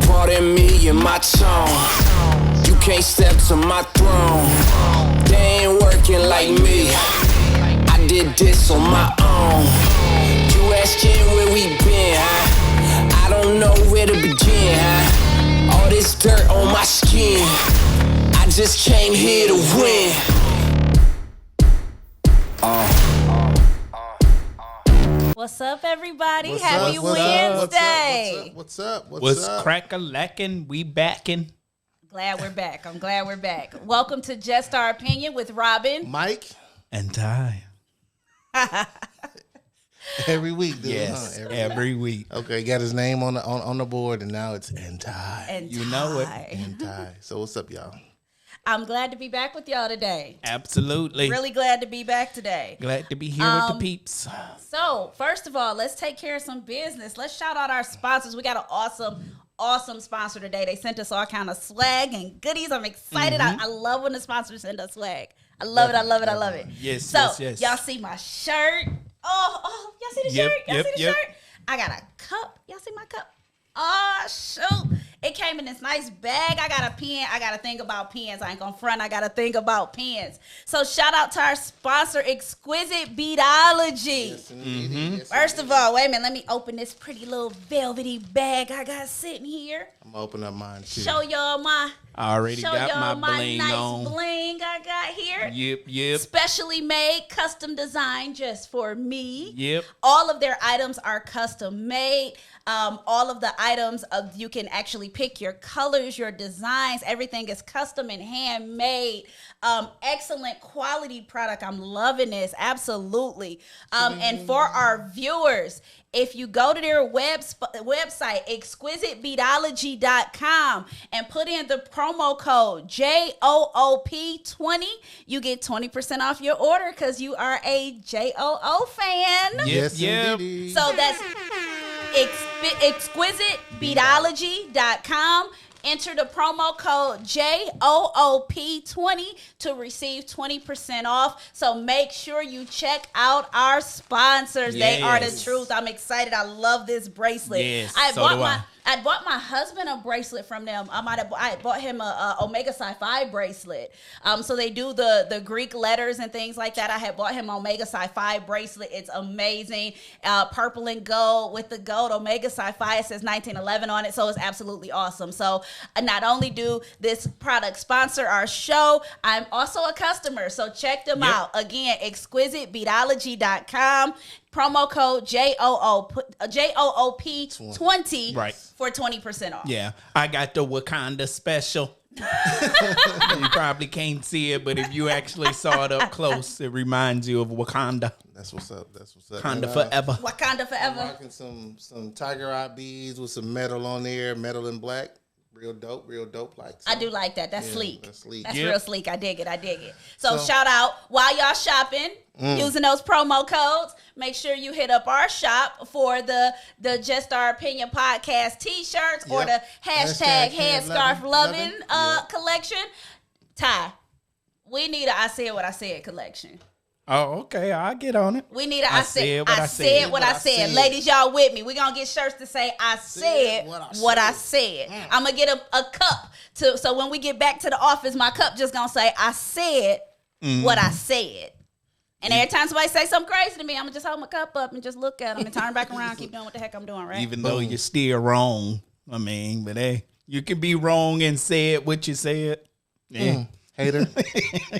Pardon me and my tone. You can't step to my throne. They ain't working like me. I did this on my own. You asking where we been, huh? I don't know where to begin, huh? All this dirt on my skin. I just came here to win. What's up, everybody? What's Happy up? Wednesday. What's up? What's crack-a-lackin'? We backin'. Glad we're back. I'm glad we're back. Welcome to Just Our Opinion with Robin. Mike. And Ty. Every week, dude. Yes, Huh? every week. Okay, got his name on the board, and now it's Ty. And You know it. Ty. Ty. So what's up, y'all? I'm glad to be back with y'all today. Absolutely. Really glad to be back today. Glad to be here with the peeps. So, first of all, let's take care of some business. Let's shout out our sponsors. We got an awesome sponsor today. They sent us all kind of swag and goodies. I'm excited. I love when the sponsors send us swag. I love it. Yes, so, yes. y'all see my shirt. Oh, y'all see the Yep, shirt? Y'all yep, see the yep. shirt? I got a cup. Y'all see my cup? Oh, shoot. It came in this nice bag. I got a pen. I got to think about pens. I ain't going to front. I got to think about pens. So shout out to our sponsor, Exquisite Beatology. Yes, indeed. Yes, First indeed. of all, wait a minute. Let me open this pretty little velvety bag I got sitting here. I'm gonna open up mine too. Show y'all my I already got my bling nice on. bling I got here. Yep. Specially made, custom designed just for me. Yep. All of their items are custom made. All of the items you can actually pick your colors, your designs. Everything is custom and handmade. Excellent quality product. I'm loving this. Absolutely. And for our viewers, if you go to their website, exquisitebeatology.com, and put in the promo code JOOP20, you get 20% off your order because you are a JOO fan. Yes, Yep. indeed. So that's exquisitebeatology.com. Enter the promo code JOOP20 to receive 20% off. So make sure you check out our sponsors. They are the Yes. truth. I'm excited. I love this bracelet. Yes, I so bought do I. I bought my husband a bracelet from them. I bought him a Omega Psi-Phi bracelet. So they do the Greek letters and things like that. I had bought him Omega Psi-Phi bracelet. It's amazing. Purple and gold with the gold Omega Psi-Phi. It says 1911 on it. So it's absolutely awesome. So not only do this product sponsor our show, I'm also a customer. So check them out. Again, exquisitebeatology.com. Promo code JOOP20 Right. for 20% off. Yeah. I got the Wakanda special. You probably can't see it, but if you actually saw it up close, it reminds you of Wakanda. That's what's up. Wakanda And, forever. Wakanda I'm forever. rocking some tiger eye beads with some metal on there, metal in black. Real dope. Like I do like that. That's Yeah, sleek. that's sleek. That's Yep. real sleek. I dig it. So So- shout out while y'all shopping, using those promo codes. Make sure you hit up our shop for the Just Our Opinion podcast t-shirts or the Yep. hashtag Head headscarf loving Yep. collection. Ty, we need a I Said What I Said collection. Oh, okay. I'll get on it. We need a I said what I said. what I said. Ladies, y'all with me. We're going to get shirts to say, I said what I said. I'm going to get a cup so when we get back to the office, my cup just going to say, I said what I said. And every time somebody say something crazy to me, I'm going to just hold my cup up and just look at them and turn back around, keep doing what the heck I'm doing, right? Even though you're still wrong. I mean, but hey, you can be wrong and say it what you said. Yeah. Hater.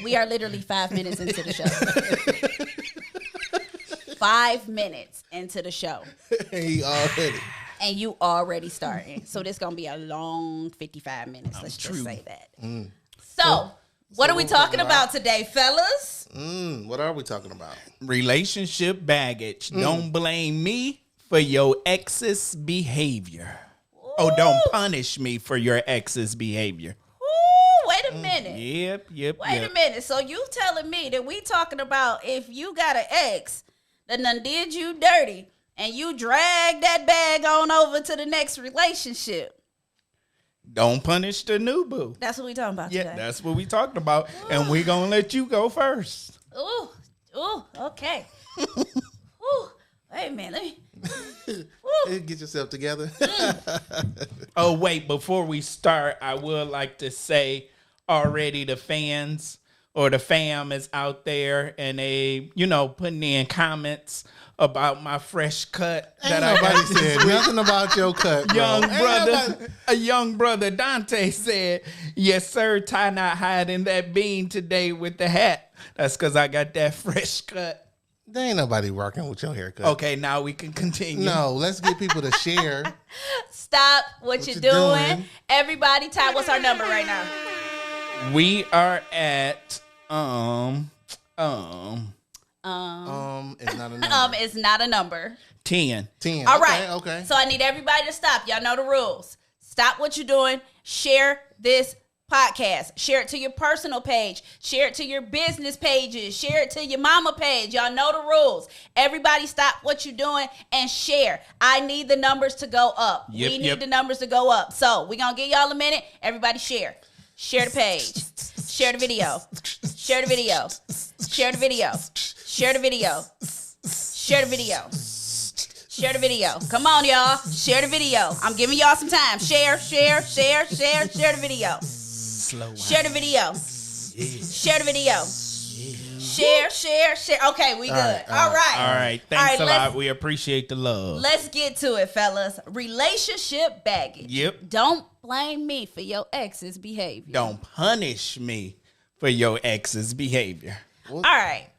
We are literally 5 minutes into the show. 5 minutes into the show. He already. And you already starting. So this going to be a long 55 minutes. Let's true. just say that. So what are we talking about today, fellas? What are we talking about? Relationship baggage. Don't blame me for your ex's behavior. Oh, don't punish me for your ex's behavior. Ooh, wait a minute. Yep. Wait a minute. So you telling me that we talking about if you got an ex that done did you dirty and you drag that bag on over to the next relationship? Don't punish the new boo. That's what we talking about Yeah, today. that's what we talked about. And we gonna let you go first. Ooh, okay. Ooh, wait a minute. Get yourself together. Oh, wait, before we start, I would like to say already the fans or the fam is out there and they, putting in comments about my fresh cut that I Nobody got. said nothing about your cut, bro. A young brother Dante said, "Yes, sir, Ty not hiding that bean today with the hat. That's because I got that fresh cut." There ain't nobody rocking with your haircut. Okay, now we can continue. No, let's get people to share. Stop what you're you doing. doing? Everybody, Ty, what's our number right now? We are at It's not a number. It's not a number. 10. 10. All right. Okay. So I need everybody to stop. Y'all know the rules. Stop what you're doing. Share this podcast. Share it to your personal page. Share it to your business pages. Share it to your mama page. Y'all know the rules. Everybody stop what you're doing and share. I need the numbers to go up. We need the numbers to go up. So we're going to give y'all a minute. Everybody share. Share the page. Share the video. Share the video. Share the video. Share the video. Share the video. Share the video. Come on, y'all. Share the video. I'm giving y'all some time. Share the video. Share the video. Share the video. Share. Okay, we good. All right. All right. Thanks a lot. We appreciate the love. Let's get to it, fellas. Relationship baggage. Yep. Don't blame me for your ex's behavior. Don't punish me for your ex's behavior. All right.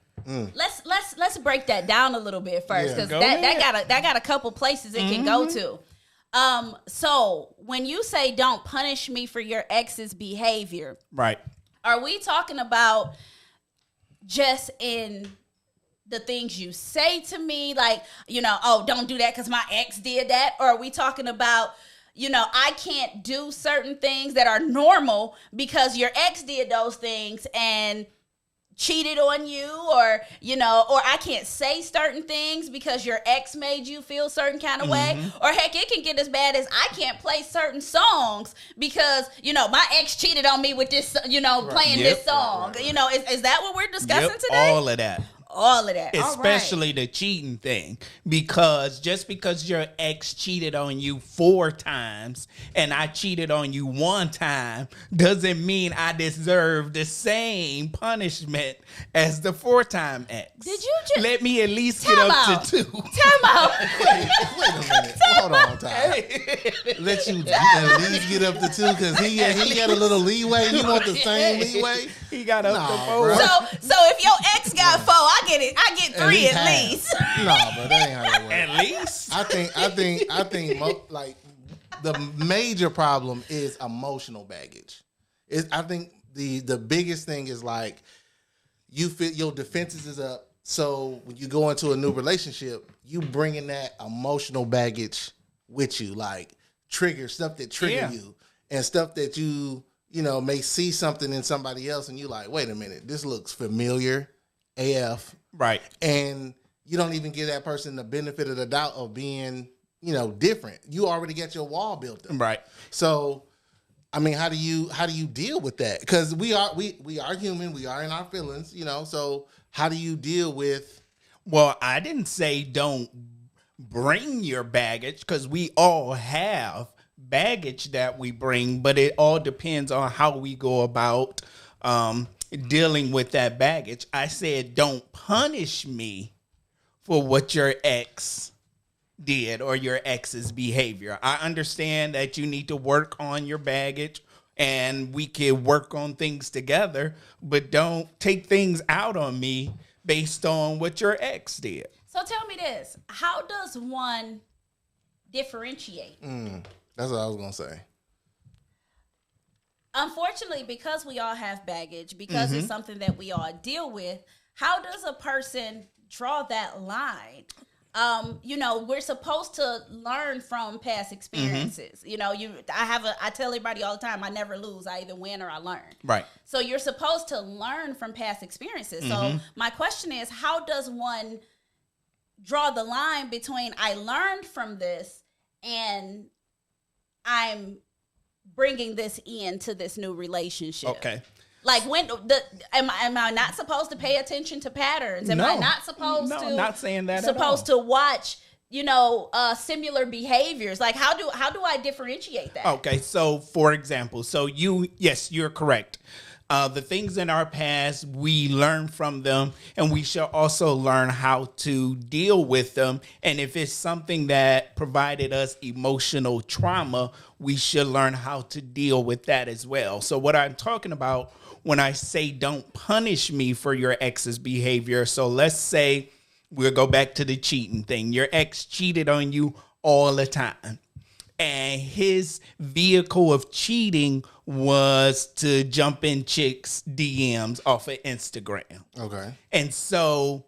Let's break that down a little bit first, because Go that got a couple places it can go to. So when you say don't punish me for your ex's behavior, Right. are we talking about just in the things you say to me, like, oh, don't do that because my ex did that? Or are we talking about, I can't do certain things that are normal because your ex did those things and cheated on you, or I can't say certain things because your ex made you feel certain kind of way, or heck, it can get as bad as I can't play certain songs because my ex cheated on me with this, playing this song. Right. Is that what we're discussing today? All of that. All of that. Especially the cheating thing. Because just because your ex cheated on you 4 times and I cheated on you 1 time doesn't mean I deserve the same punishment as the 4-time ex. Did you just let me at least get up to 2? Time out. Wait a minute. Hold on, Ty. Let you at least get up to 2 because he got a little leeway. You want the same leeway? He got up to 4. Bro. So if your ex got 4, I get 3 at least. Nah, but that ain't how that works. At least. I think like the major problem is emotional baggage. I think the biggest thing is like you feel your defenses is up. So when you go into a new relationship, you bringing that emotional baggage with you, like stuff that trigger you, and stuff that you may see something in somebody else, and you like, wait a minute, this looks familiar, AF. Right. And you don't even give that person the benefit of the doubt of being, different. You already got your wall built up. Right. So, I mean, how do you deal with that? Because we are human. We are in our feelings, so how do you deal with? Well, I didn't say don't bring your baggage, because we all have baggage that we bring, but it all depends on how we go about dealing with that baggage. I said don't punish me for what your ex did or your ex's behavior. I understand that you need to work on your baggage and we can work on things together, but don't take things out on me based on what your ex did. So tell me this, how does one differentiate? That's what I was going to say. Unfortunately, because we all have baggage, because it's something that we all deal with, how does a person draw that line? We're supposed to learn from past experiences. I tell everybody all the time, I never lose. I either win or I learn. Right. So you're supposed to learn from past experiences. So my question is, how does one draw the line between I learned from this and I'm bringing this into this new relationship? Okay. Like, when am I not supposed to pay attention to patterns? Am I not supposed to? Not saying that. Supposed to watch, similar behaviors? Like, how do I differentiate that? Okay, so for example, you're correct. The things in our past, we learn from them, and we shall also learn how to deal with them. And if it's something that provided us emotional trauma, we should learn how to deal with that as well. So what I'm talking about when I say don't punish me for your ex's behavior. So let's say we'll go back to the cheating thing. Your ex cheated on you all the time, and his vehicle of cheating was to jump in chicks' DMs off of Instagram. Okay. And so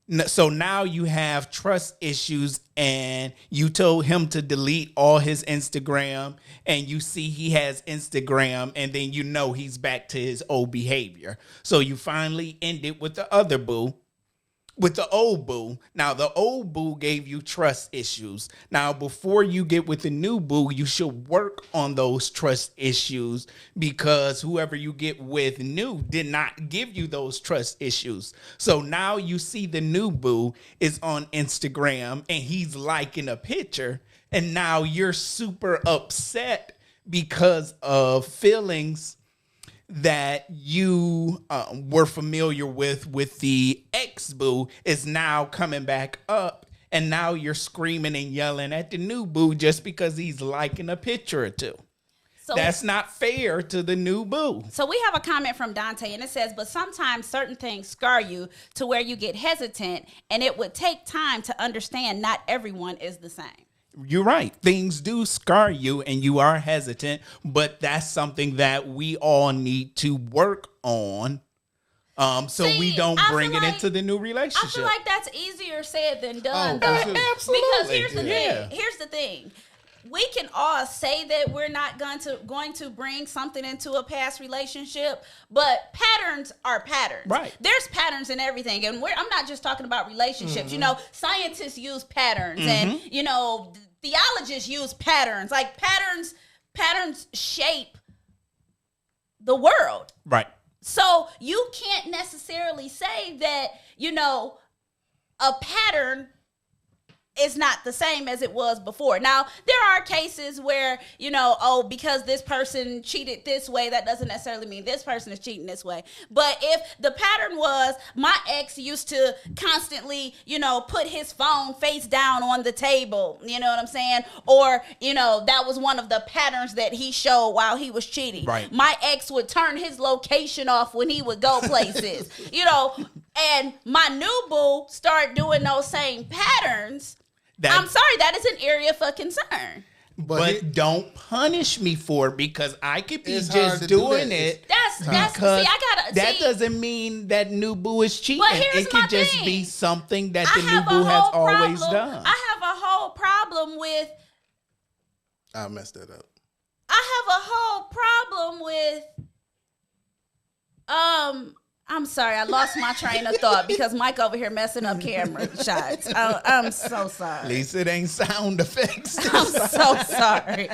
now you have trust issues, and you told him to delete all his Instagram, and you see he has Instagram, and then he's back to his old behavior. So you finally ended with the other boo. With the old boo. Now, the old boo gave you trust issues. Now, before you get with the new boo, you should work on those trust issues, because whoever you get with new did not give you those trust issues. So now you see the new boo is on Instagram and he's liking a picture, and now you're super upset because of feelings that you were familiar with the ex-boo is now coming back up, and now you're screaming and yelling at the new boo just because he's liking a picture or two. So that's not fair to the new boo. So we have a comment from Dante, and it says, but sometimes certain things scar you to where you get hesitant, and it would take time to understand not everyone is the same. You're right. Things do scar you and you are hesitant, but that's something that we all need to work on. We don't bring it into the new relationship. I feel like that's easier said than done. Absolutely. Because here's the thing. We can all say that we're not going to bring something into a past relationship, but patterns are patterns. Right. There's patterns in everything, and I'm not just talking about relationships. Mm-hmm. Scientists use patterns, Mm-hmm. and theologists use patterns. Like patterns shape the world. Right. So you can't necessarily say that a pattern is not the same as it was before. Now, there are cases where, because this person cheated this way, that doesn't necessarily mean this person is cheating this way. But if the pattern was my ex used to constantly, put his phone face down on the table, you know what I'm saying? Or, that was one of the patterns that he showed while he was cheating. Right. My ex would turn his location off when he would go places, and my new boo start doing those same patterns. I'm sorry, that is an area for concern. But don't punish me for it, because I could be just doing it. That doesn't mean that new boo is cheating. It could just be something that the new boo has always done. I have a whole problem with. I messed that up. I have a whole problem with. I'm sorry, I lost my train of thought because Mike over here messing up camera shots. I'm so sorry. At least it ain't sound effects. I'm so sorry.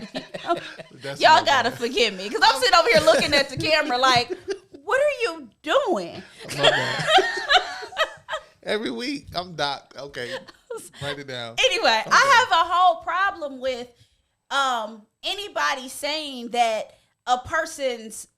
Y'all gotta forgive me, because I'm sitting over here looking at the camera like, what are you doing? Every week, I'm Doc. Okay, write it down. Anyway, okay. I have a whole problem with anybody saying that a person's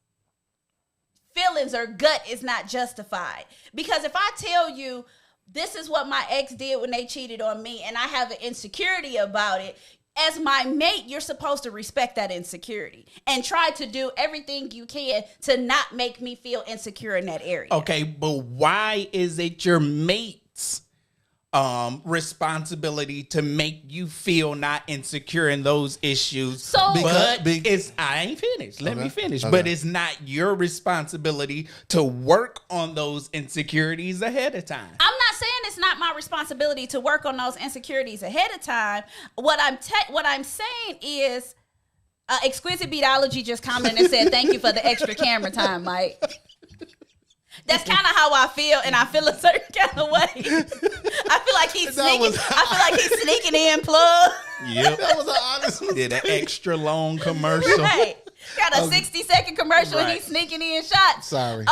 feelings or gut is not justified. Because if I tell you this is what my ex did when they cheated on me, and I have an insecurity about it, as my mate, you're supposed to respect that insecurity and try to do everything you can to not make me feel insecure in that area. Okay, but why is it your mate's responsibility to make you feel not insecure in those issues? So, I ain't finished. Let me finish. Okay. But it's not your responsibility to work on those insecurities ahead of time. I'm not saying it's not my responsibility to work on those insecurities ahead of time. What I'm saying is, Exquisite Beatology just commented and said, "Thank you for the extra camera time, Mike." That's kind of how I feel, and I feel a certain kind of way. I feel like he's sneaking in plug. Yep. That was an honest one. Did an extra long commercial. Right. Got a 60-second commercial, right. And he's sneaking in shots. Sorry.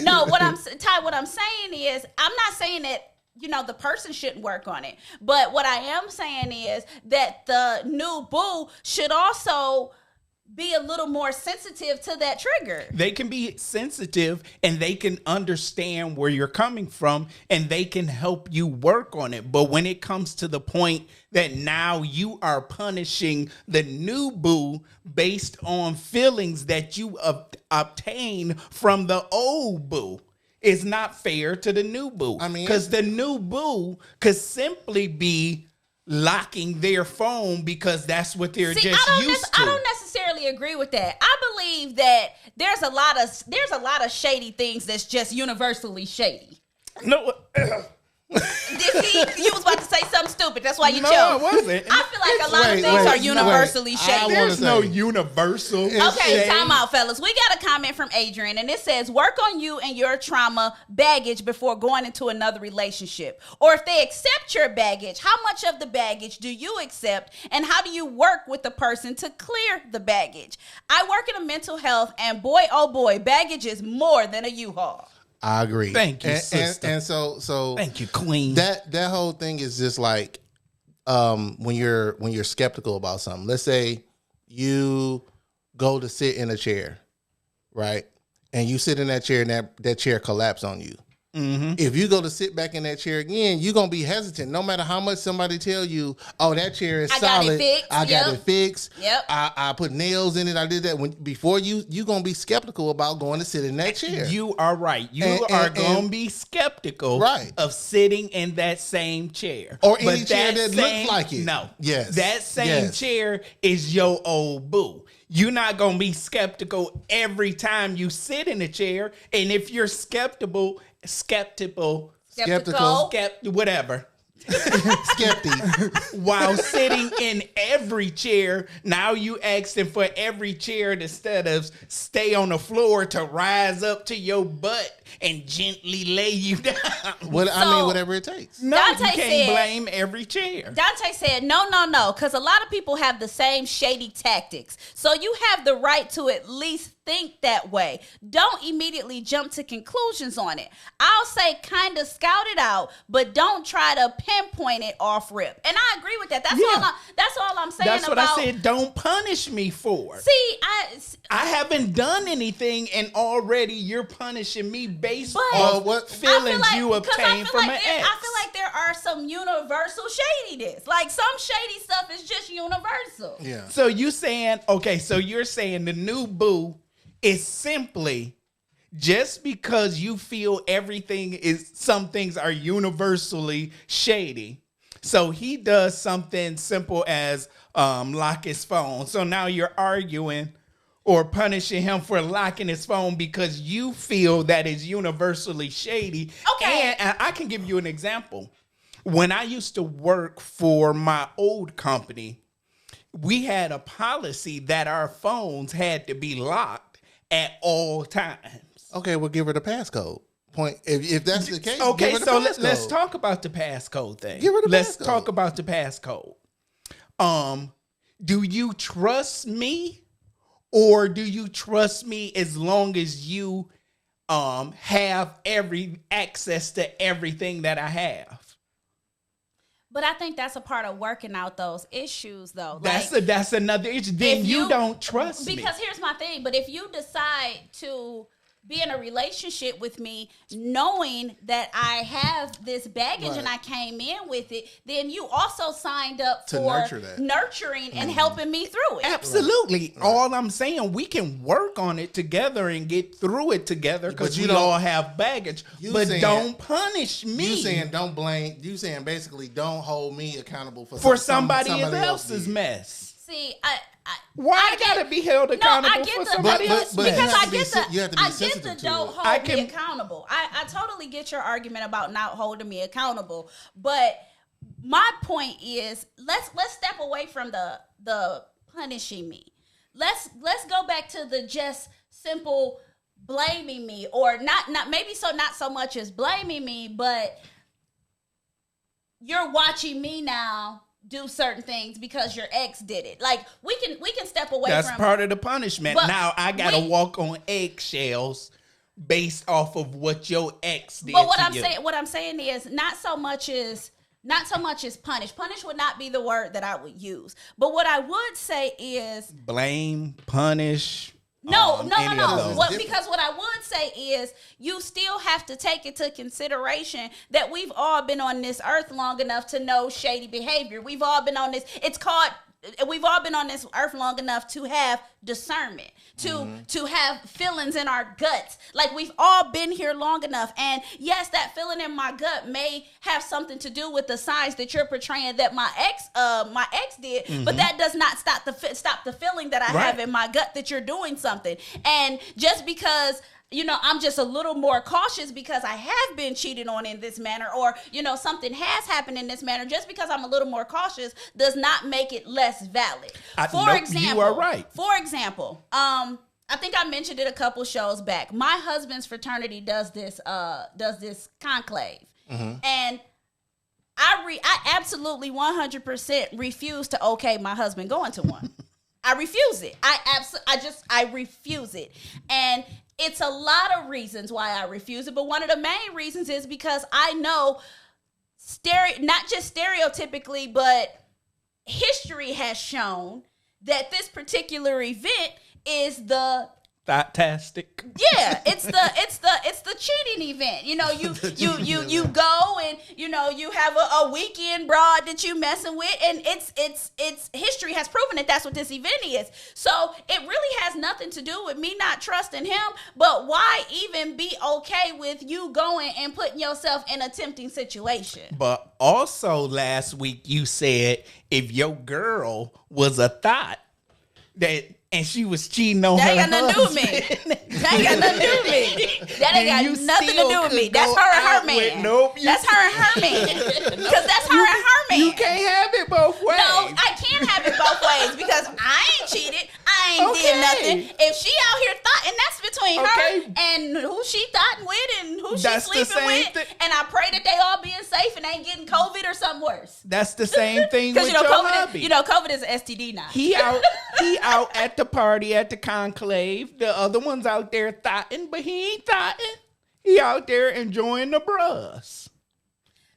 No, what I'm saying is, I'm not saying that the person shouldn't work on it. But what I am saying is that the new boo should also be a little more sensitive to that trigger. They can be sensitive and they can understand where you're coming from and they can help you work on it. But when it comes to the point that now you are punishing the new boo based on feelings that you obtain from the old boo, it's not fair to the new boo. I mean, because the new boo could simply be locking their phone because that's what they're used to. I don't necessarily agree with that. I believe that there's a lot of shady things that's just universally shady. No. You was about to say something stupid. That's why you chose. No, I wasn't. I feel like a lot of things are universally shady. There's no universal. Okay, time out, fellas. We got a comment from Adrian, and it says, work on you and your trauma baggage before going into another relationship. Or if they accept your baggage, how much of the baggage do you accept, and how do you work with the person to clear the baggage? I work in a mental health, and boy, oh boy, baggage is more than a U-Haul. I agree. Thank you, sister. And so thank you, queen. That whole thing is just like when you're skeptical about something. Let's say you go to sit in a chair, right? And you sit in that chair and that chair collapses on you. Mm-hmm. If you go to sit back in that chair again, you're gonna be hesitant. No matter how much somebody tell you, "Oh, that chair is solid. I got it fixed. Yep. I put nails in it. I did that." Before you gonna be skeptical about going to sit in that chair. You are right. You are gonna be skeptical, of sitting in that same chair or any chair that looks like it. No, yes, that same chair is your old boo. You're not going to be skeptical every time you sit in a chair. And if you're skeptical, whatever. Skeptic. While sitting in every chair, now you asking for every chair instead of stay on the floor to rise up to your butt and gently lay you down. Whatever it takes. No, Dante you can't blame every chair. Dante said, no, because a lot of people have the same shady tactics. So you have the right to at least think that way. Don't immediately jump to conclusions on it. I'll say kind of scout it out, but don't try to pinpoint it off rip. And I agree with that. That's all I'm saying. That's what I said. Don't punish me for. See, I haven't done anything, and already you're punishing me based on what feelings you obtained from an ex. I feel like there are some universal shadiness. Like some shady stuff is just universal. Yeah. So you're saying the new boo is simply just because you feel some things are universally shady. So he does something simple as lock his phone. So now you're arguing or punishing him for locking his phone because you feel that is universally shady. Okay. And I can give you an example. When I used to work for my old company, we had a policy that our phones had to be locked at all times. Okay, we'll give her the passcode. If that's the case. Okay, so let's talk about the passcode thing. Give her the Let's passcode. talk about the passcode. Do you trust me, or do you trust me as long as you have every access to everything that I have? But I think that's a part of working out those issues, though. That's another issue. Then you don't trust me. Because here's my thing. But if you decide to be in a relationship with me knowing that I have this baggage and I came in with it, then you also signed up for nurturing and helping me through it. Absolutely. Right. All I'm saying, we can work on it together and get through it together because we all have baggage. But don't punish me. You saying basically don't hold me accountable for somebody else's mess. See, why I gotta be held accountable for somebody else? Because I get the don't hold me accountable. I totally get your argument about not holding me accountable, but my point is let's step away from the punishing me. Let's go back to the just simple blaming me, or not so much as blaming me, but you're watching me now do certain things because your ex did it. Like we can step away That's from. part of the punishment. Now I gotta walk on eggshells based off of what your ex did. But what to I'm you. saying, what I'm saying is not so much as punish. Punish would not be the word that I would use. But what I would say is Blame, punish. no. any of those. Because what I would say is you still have to take into consideration that we've all been on this earth long enough to know shady behavior. We've all been on this. We've all been on this earth long enough to have discernment, to have feelings in our guts. Like, we've all been here long enough. And yes, that feeling in my gut may have something to do with the signs that you're portraying that my ex did, but that does not stop the feeling that I have in my gut that you're doing something. And just because I'm just a little more cautious because I have been cheated on in this manner, or, something has happened in this manner. Just because I'm a little more cautious does not make it less valid. For example, you are right. For example, I think I mentioned it a couple shows back. My husband's fraternity does this conclave. And I absolutely 100% refuse to okay my husband going to one. I refuse it. I refuse it. And it's a lot of reasons why I refuse it, but one of the main reasons is because I know not just stereotypically, but history has shown that this particular event is the Fantastic. Yeah, it's the cheating event. You go and you have a weekend broad that you messing with, and it's history has proven that that's what this event is. So it really has nothing to do with me not trusting him, but why even be okay with you going and putting yourself in a tempting situation? But also last week you said if your girl was a thought and she was cheating on her That ain't got nothing to do with husband. me. That ain't got nothing to do with me. That ain't Then got you nothing to still do with me. could That's go her and her out with- man. nope, you- That's her and her man. Because that's her and her man. You can't have it both ways. No, I can't have it both ways because I ain't cheated. I ain't Okay. did nothing. If she out here thought, and that's between Okay. her and who she thoughting with and who she That's the sleeping same with. thing. And I pray that they all being safe and ain't getting COVID or something worse. That's the same thing with Because your COVID, hubby. COVID is an STD now. He out at the party at the conclave. The other one's out there thotting, but he ain't thotting. He out there enjoying the bruhs.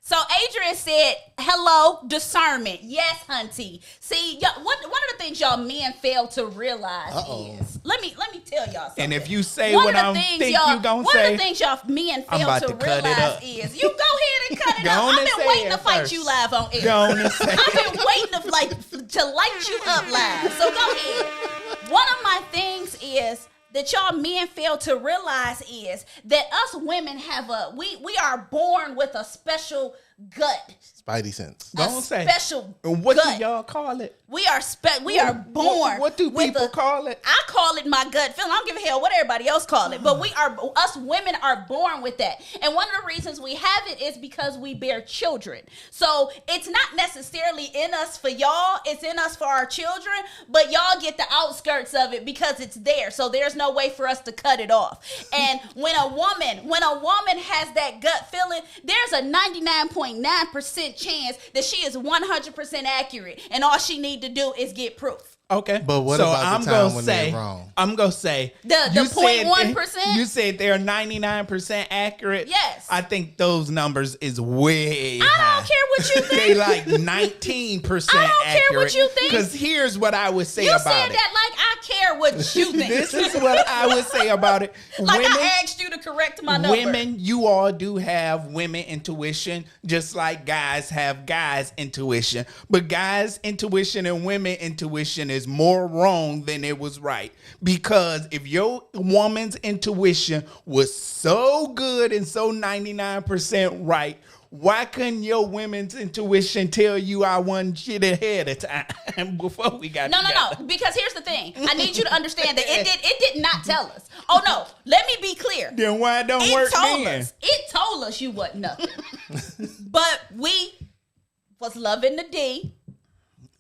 So Adrian said, hello, discernment. Yes, hunty. See, one of the things y'all men fail to realize is, let me tell y'all something. And if you say One what of the I things think y'all- you gonna one say, of the things y'all men I'm fail about to to cut it realize up. is, you go ahead and cut it Go up. on I've and been say waiting it to fight first. you live on air. Go on and say I've been waiting to light you up live. So go ahead. One of my things is that y'all men fail to realize is that us women have we are born with a special gut. Spidey sense. A Don't say. special What gut. do y'all call it? We are born. What do with people call it? I call it my gut feeling. I don't give a hell what everybody else call it. But us women are born with that. And one of the reasons we have it is because we bear children. So it's not necessarily in us for y'all. It's in us for our children. But y'all get the outskirts of it because it's there. So there's no way for us to cut it off. And when a woman has that gut feeling, there's a 99.9% chance that she is 100% accurate. And all she needs to do is get proof. Okay. But what so about the I'm time gonna when say, they're wrong? I'm going to say. The you said- 0.1%? You said they're 99% accurate. Yes. I think those numbers is way I high. don't care what you They think. like 19% I don't care accurate. what you think. Because here's what I would say You about said it. that like I care what you think. This is what I would say about it. Like Women, I asked you to correct my number. women, you all do have women intuition, just like guys have guys intuition. But guys' intuition and women intuition is more wrong than it was right. Because if your woman's intuition was so good and so 99% right, why couldn't your women's intuition tell you I wasn't shit ahead of time before we got No. together? Because here's the thing. I need you to understand that it did not tell us. Oh no. Let me be clear. Then why it don't It work told then? us. It told us you wasn't nothing. But we was loving the D.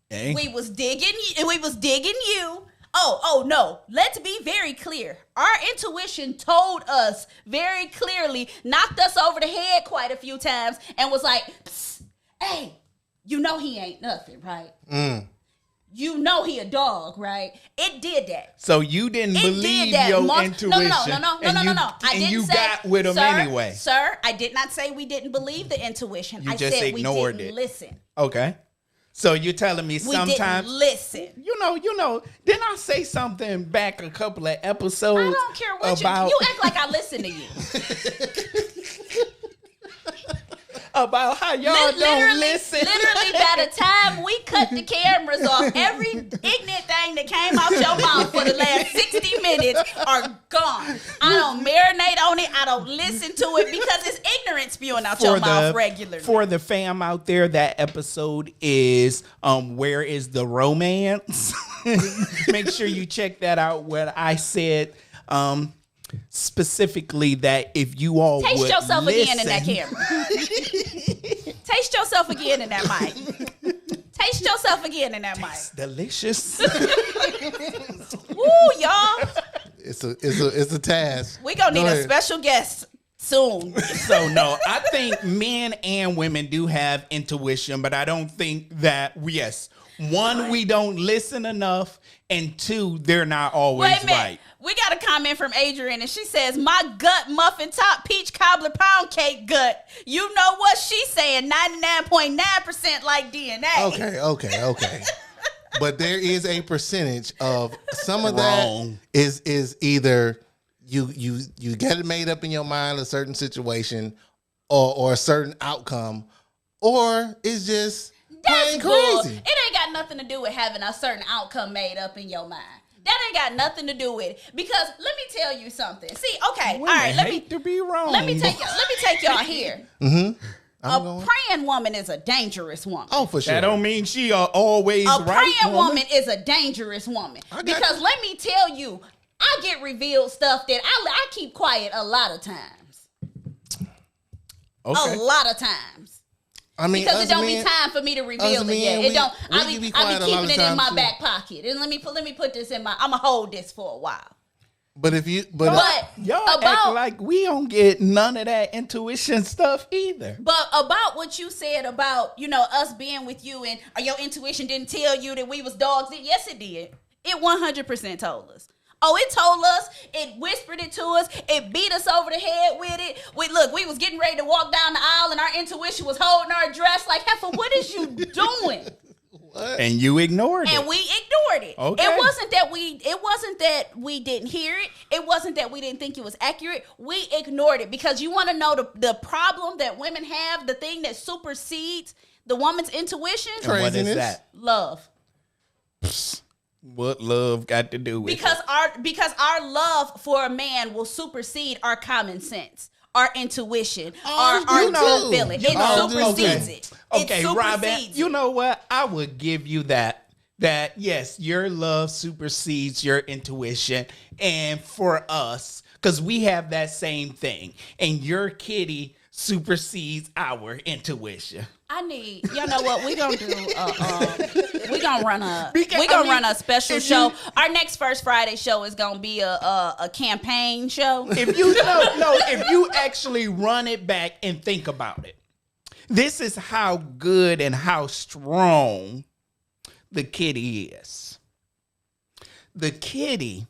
Hey. We was digging you. Oh no. Let's be very clear. Our intuition told us very clearly, knocked us over the head quite a few times, and was like, psst, hey, you know he ain't nothing, right? you know he a dog, right? It did that. So you didn't believe your intuition. No. I and didn't you say, got with him anyway. Sir, I did not say we didn't believe the intuition. You I just said ignored we didn't it. listen. Okay. So you're telling me We sometimes didn't listen. you know, didn't I say something back a couple of episodes? I don't care what about, you act like I listen to you. about how y'all don't listen. Literally, by the time we cut the cameras off, every ignorant thing that came out your mouth for the last 60 minutes are gone. I don't marinate on it. I don't listen to it because it's ignorant spewing out your mouth regularly. For the fam out there, that episode is Where is the Romance? Make sure you check that out where I said specifically that if you all Taste would yourself listen, again in that camera. Taste yourself again in that mic. Taste yourself again in that mic. delicious. Woo, y'all. It's a task. We gonna need Go a ahead. special guest soon. So no, I think men and women do have intuition, but I don't think that one, we don't listen enough, and two, they're not always Wait a minute. right. We got a comment from Adrian, and she says, "My gut muffin top peach cobbler pound cake gut." You know what she's saying? 99.9% like DNA. Okay. But there is a percentage of some of Wrong. that is either you get it made up in your mind a certain situation or a certain outcome, or it's just plain Bull. crazy. It ain't got nothing to do with having a certain outcome made up in your mind. That ain't got nothing to do with it. Because let me tell you something. See, okay, Women all right, hate to be wrong. let me take y'all here. I'm A going. praying woman is a dangerous woman. Oh, for sure. That don't mean she are always A right. praying woman is a dangerous woman. got Because you. let me tell you, I get revealed stuff that I keep quiet a lot of times. Okay. A lot of times. I mean, Because us it don't men- be time for me to reveal us it men, yet. we- It don't. we I can be be quiet a lot keeping of it in times, my too. back pocket. And let me put this in my. I'ma hold this for a while. But if you, But Y'all act about like we don't get none of that intuition stuff either. about what you said about us being with you and your intuition didn't tell you that we was dogs. Yes, it did. It 100% told us. Oh, it told us. It whispered it to us. It beat us over the head with it. We was getting ready to walk down the aisle, and our intuition was holding our dress like, "Heifer, what is you doing?" And you ignored And it. we ignored it. Okay. It wasn't that we didn't hear it. It wasn't that we didn't think it was accurate. We ignored it because you want to know the problem that women have, the thing that supersedes the woman's intuition? And what is Craziness. that? Love. What love got to do with Because it? our love for a man will supersede our common sense, our intuition, our gut feeling. It supersedes it. Okay, It Robin, supersedes you it. know what? I would give you that yes, your love supersedes your intuition. And for us, because we have that same thing, and your kitty supersedes our intuition. You know what? We gonna do. We gonna run a. Because, we gonna I run mean, a special if show. you- Our next First Friday show is gonna be a campaign show. If you if you actually run it back and think about it, this is how good and how strong the kitty is. The kitty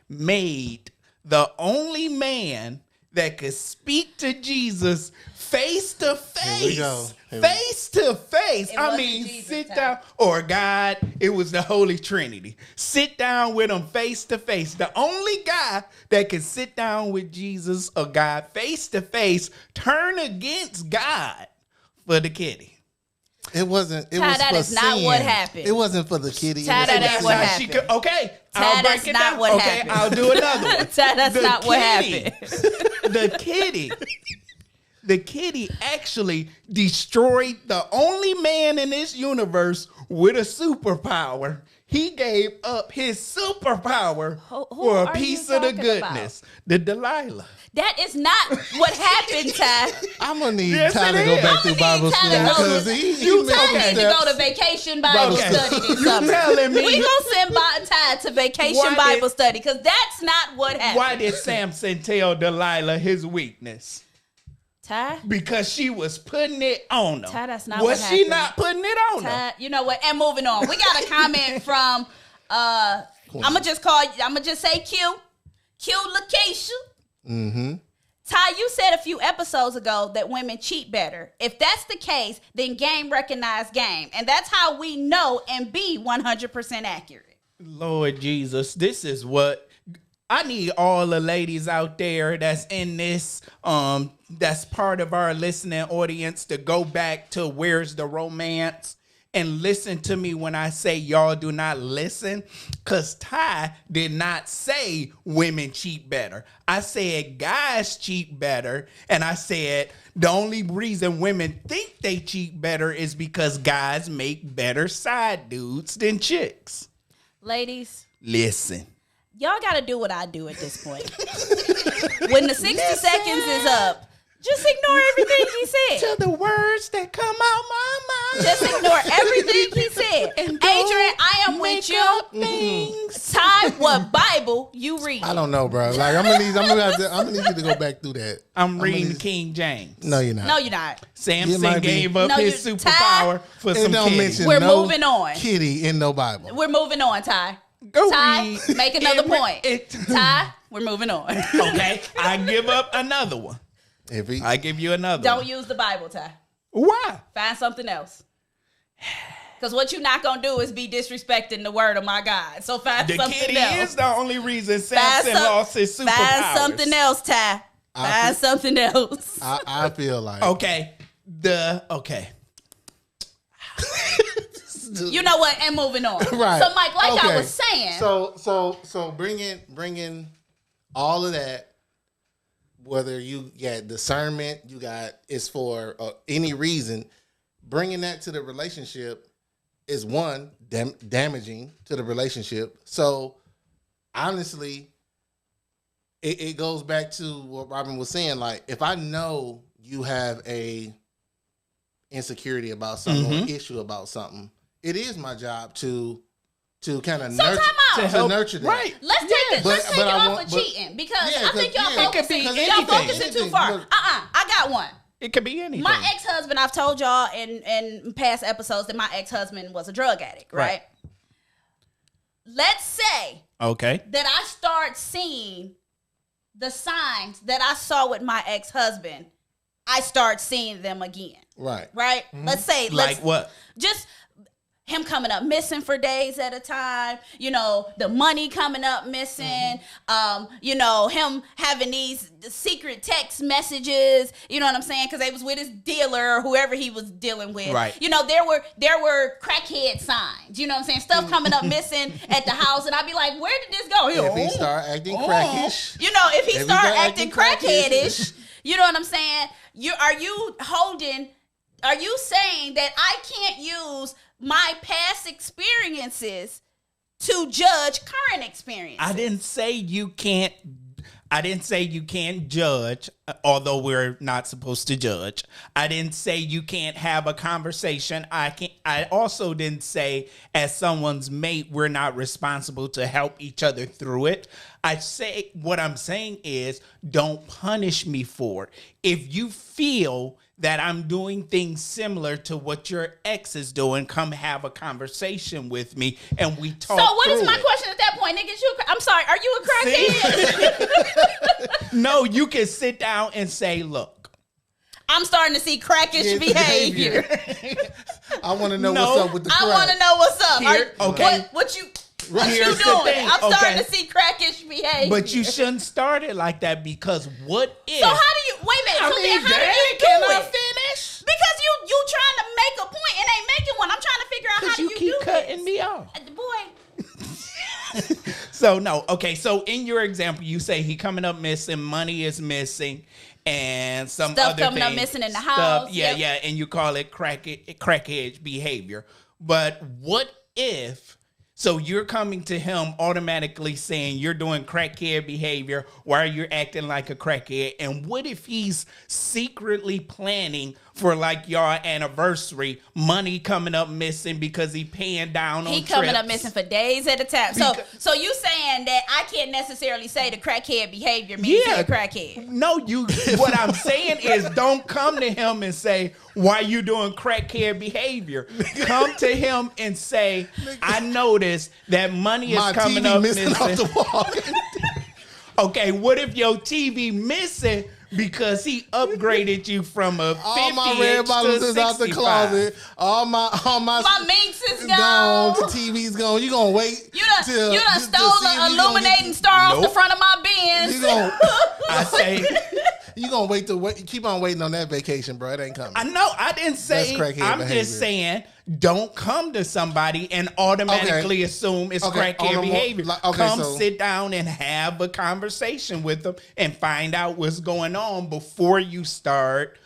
made the only man that could speak to Jesus face to Here we go. face. Here we- Face to face. It I wasn't mean, Jesus' sit time. down. Or God, it was the Holy Trinity. Sit down with him face to face. The only guy that can sit down with Jesus or God face to face, turn against God for the kitty. It wasn't. It Ty, was that for is not sin. what happened. It wasn't for the kitty. Ty, it was that for ain't the what sin. happened. She could, okay, Ty, I'll break that's it not down. what Okay, happened. I'll do another one. Ty, that's The not what kitty- happened. The kitty actually destroyed the only man in this universe with a superpower. He gave up his superpower Who for a are you piece of the talking goodness. The Delilah. That is not what happened, Ty. I'm gonna need Yes, Ty it to go is. back I'ma to need Bible Ty school to go because to- he You missed Ty some need to go to steps. vacation Bible Okay. study this You summer. telling me- We gonna send Ty to vacation Why Bible did- study because that's not what happened. Why did Samson tell Delilah his weakness? Ty? because she was putting it on them. Ty, that's not was what she happened. not putting it on them? Ty, you know what? And moving on. We got a comment from I'ma just say Q Lakeisha. Mm-hmm. Ty, you said a few episodes ago that women cheat better. If that's the case, then game recognize game. And that's how we know and be 100% accurate. Lord Jesus, this is what I need all the ladies out there that's in this, that's part of our listening audience to go back to Where's the Romance and listen to me when I say y'all do not listen, because Ty did not say women cheat better. I said guys cheat better, and I said the only reason women think they cheat better is because guys make better side dudes than chicks. Ladies, Listen. y'all got to do what I do at this point. When the 60 seconds is up, just ignore everything he said. To the words that come out my mouth. Just ignore everything he said. Adrian, I am with you. Things. Ty, what Bible you read? I don't know, bro. Like I'm gonna need you to go back through that. I'm reading King James. No, you're not. No, you're not. Samson might be. gave up No, his you- superpower for It some don't kitty. mention We're no moving on. kitty in no Bible. We're moving on, Ty. Go Ty, read. make another point. It- Ty, we're moving on. okay, I give up another one. If he, I give you another Don't one. use the Bible, Ty. Why? Find something else. Because what you're not going to do is be disrespecting the word of my God. So find The something kitty else. is the only reason Find Samson some- lost his superpowers. Find something else, Ty. Find something else. I feel like Okay. You know what? And moving on. Right. So, Mike, like I Okay. was saying. So bring in all of that. Whether you got discernment, you got it's for any reason, bringing that to the relationship is one damaging to the relationship. So honestly, it goes back to what Robin was saying. Like if I know you have a insecurity about something or issue about something, it is my job to kind of time out. to nurture that. Right. Let's take it. Let's But take it I off want- of but- cheating because Yeah, I think y'all 'cause, yeah, focusing. it could be Y'all anything. focusing too Anything. far. Look. I got one. It could be anything. My ex-husband, I've told y'all in past episodes that my ex-husband was a drug addict, right? Right. Let's say Okay. that I start seeing the signs that I saw with my ex-husband. I start seeing them again, Right. right? Let's say, Like what? just him coming up missing for days at a time, you know, the money coming up missing, you know, him having these secret text messages, you know what I'm saying? Because they was with his dealer or whoever he was dealing with. Right. You know, there were crackhead signs, you know what I'm saying? Stuff coming up missing at the house, and I'd be like, where did this go? If he start acting crackish, You know, if he If he start start acting acting crackish. crackheadish, you know what I'm saying? Are you saying that I can't use my past experiences to judge current experiences? I didn't say you can't judge, although we're not supposed to judge. I didn't say you can't have a conversation. I also didn't say as someone's mate, we're not responsible to help each other through it. What I'm saying is don't punish me for it. If you feel that I'm doing things similar to what your ex is doing, come have a conversation with me and we talk. So what is through my it. question at that point, niggas? I'm sorry, are you a crackhead? No, you can sit down and say, look. I'm starting to see crackish Yeah, behavior. I want to know No. what's up with the crack. I want to know what's up. Here, okay. What you Here's the doing? thing, I'm starting okay. to see crackish behavior. But you shouldn't start it like that because what if? So how do you wait a minute? I So mean, then how do Daddy, you do can I it? finish? Because you trying to make a point and ain't making one. I'm trying to figure out how Because do you you keep do cutting this? me off. Boy, So no, okay. So in your example, you say he coming up missing, money is missing, and some Stuff other coming up things. missing in the Stuff- house, Yeah, yep. yeah, and you call it crackhead behavior. But what if So you're coming to him automatically saying you're doing crackhead behavior while you're acting like a crackhead. And what if he's secretly planning for like your anniversary, money coming up missing because he paying down on He trips? coming up missing for days at a time. So you saying that I can't necessarily say the crackhead behavior means you're a crackhead? No, what I'm saying is don't come to him and say, why you doing crackhead behavior? Come to him and say, I noticed that money is My coming TV up missing missing. off the wall. Okay, what if your TV missing because he upgraded you from a 50 All my red bottles is out the 65? closet. All my My minx is gone. gone. The TV's gone. You gonna wait? You done stole see the if you gonna illuminating get- star off the Nope. front of my Benz. You gonna I say, you gonna wait to wait? Keep on waiting on that vacation, bro. It ain't coming. I know, I didn't say, That's crackhead I'm behavior. just saying, don't come to somebody and automatically assume it's Okay, on crackhead a more- behavior. like, okay, Come so- sit down and have a conversation with them and find out what's going on before you start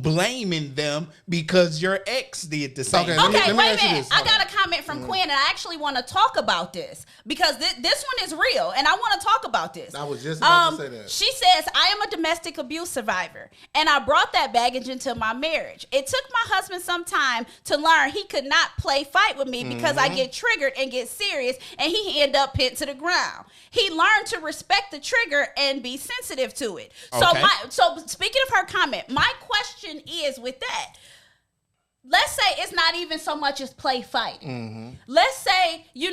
blaming them because your ex did the same. Okay, thing. let me Okay, wait a ask you minute. this. I Hold got on. a comment from Quinn, and I actually want to talk about this because this one is real, and I want to talk about this. I was just about to say that. She says, I am a domestic abuse survivor, and I brought that baggage into my marriage. It took my husband some time to learn he could not play fight with me because I get triggered and get serious, and he end up pinned to the ground. He learned to respect the trigger and be sensitive to it. Okay. So speaking of her comment, my question is with that. Let's say it's not even so much as play fighting. Let's say, you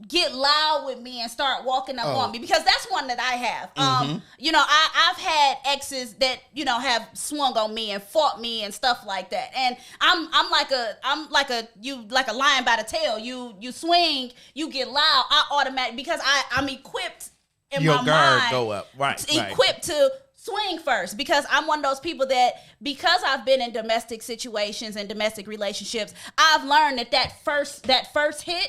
get loud with me and start walking up on me, because that's one that I have. I've had exes that, have swung on me and fought me and stuff like that. And I'm like a lion by the tail. You swing, you get loud, I automatically, because I'm equipped in Your my guard mind. go up. Right. Equipped to swing first, because I'm one of those people that, because I've been in domestic situations and domestic relationships, I've learned that first hit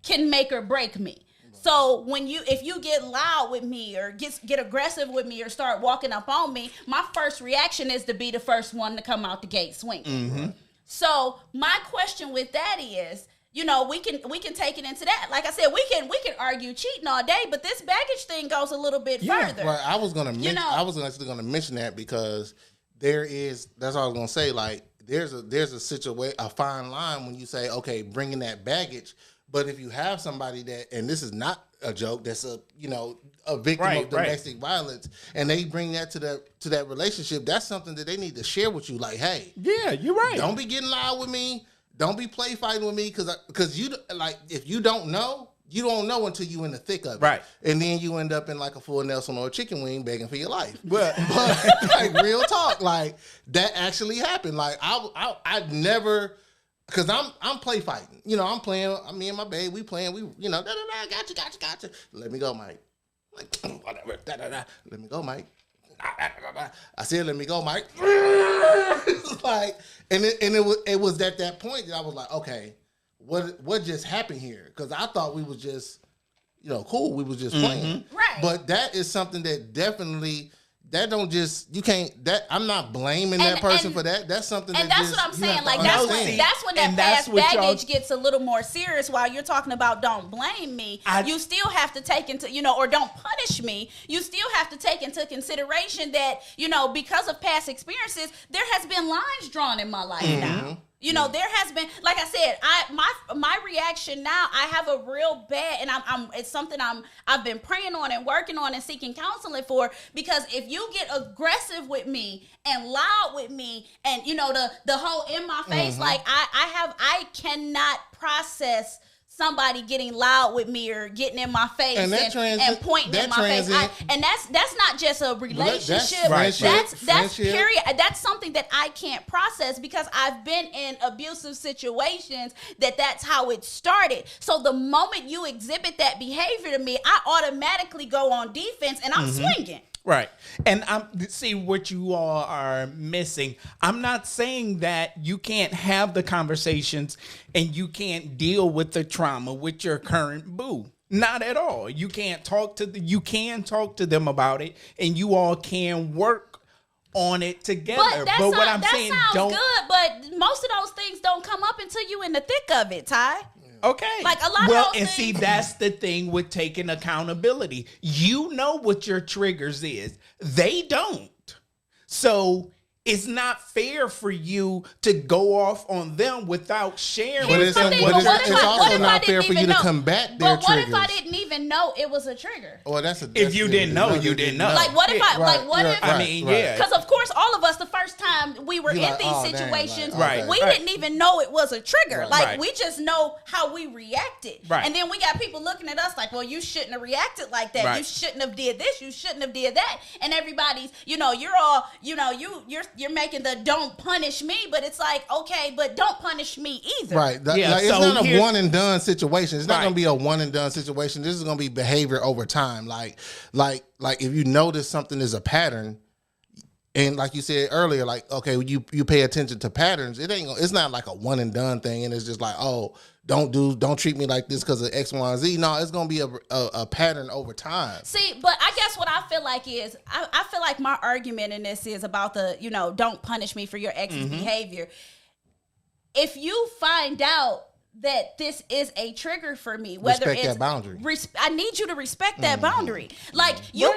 can make or break me. So if you get loud with me or get aggressive with me or start walking up on me, my first reaction is to be the first one to come out the gate swinging. So my question with that is, we can take it into that. Like I said, we can argue cheating all day, but this baggage thing goes a little bit further. Well, I was actually gonna mention that because that's all I was gonna say. Like there's a fine line when you say, okay, bringing that baggage. But if you have somebody that, and this is not a joke, that's a victim of domestic violence, and they bring that to that relationship, that's something that they need to share with you. Like, hey, Yeah, you're right. don't be getting loud with me. Don't be play fighting with me, because you, like, if you don't know, you don't know until you in the thick of it. Right. And then you end up in like a full Nelson or a chicken wing begging for your life. But Like real talk, like that actually happened. Like I never, because I'm play fighting. I'm playing. Me and my babe, we playing. We gotcha. Let me go, Mike. Like whatever. Let me go, Mike. I said, let me go, Mike. Like, and it was at that point that I was like, okay, what just happened here? Because I thought we was just, cool. We was just playing. Right. But that is something that definitely, that don't just, you can't, that I'm not blaming that person for that. That's something And that that's just, what I'm you have saying. to Like understand. that's when that And that's past what y'all- baggage gets a little more serious. While you're talking about don't blame me, you still have to take into or don't punish me. You still have to take into consideration that because of past experiences, there has been lines drawn in my life now. There has been, like I said, my reaction now, I have a real bad, and it's something I've been praying on and working on and seeking counseling for, because if you get aggressive with me and loud with me and the whole in my face, like I cannot process somebody getting loud with me or getting in my face and pointing in my face. And that's not just a relationship. That's period. That's something that I can't process because I've been in abusive situations that's how it started. So the moment you exhibit that behavior to me, I automatically go on defense and I'm swinging. Right. And see what you all are missing. I'm not saying that you can't have the conversations and you can't deal with the trauma with your current boo. Not at all. You can talk to them about it, and you all can work on it together. But what I'm saying, sounds good, but most of those things don't come up until you in the thick of it, Ty. Yeah. Okay. Like, a lot of well, those and see, things- that's the thing with taking accountability. You know what your triggers is. They don't. So it's not fair for you to go off on them without sharing But with it's, them thing, but what it's, your what if it's I- also what if I not fair didn't for you even to know? combat their But what triggers. if I didn't even know it was a trigger? Well, that's If you didn't know, you didn't know. Like, what if I, Right, like, what right, if, right. I mean, yeah. because of course, all of us, the first time we were You're in like, these oh, dang, situations, like, Right. we Right. didn't even know it was a trigger. Like, Right. we just know how we reacted. Right. And then we got people looking at us like, well, you shouldn't have reacted like that. Right. You shouldn't have did this. You shouldn't have did that. And everybody's, you're all, you're making the don't punish me, but it's like, okay, but don't punish me either. Right. Yeah, Like, it's so not a here's- one and done situation. It's not Right. going to be a one and done situation. This is going to be behavior over time. Like if you notice something is a pattern, and like you said earlier, like, okay, you pay attention to patterns. It's not like a one and done thing. And it's just like, oh, don't treat me like this because of X, Y, and Z. No, it's going to be a pattern over time. See, but I guess what I feel like is, I feel like my argument in this is about the, don't punish me for your ex's behavior. If you find out that this is a trigger for me, whether Respect it's that boundary. I need you to respect that boundary. Like, you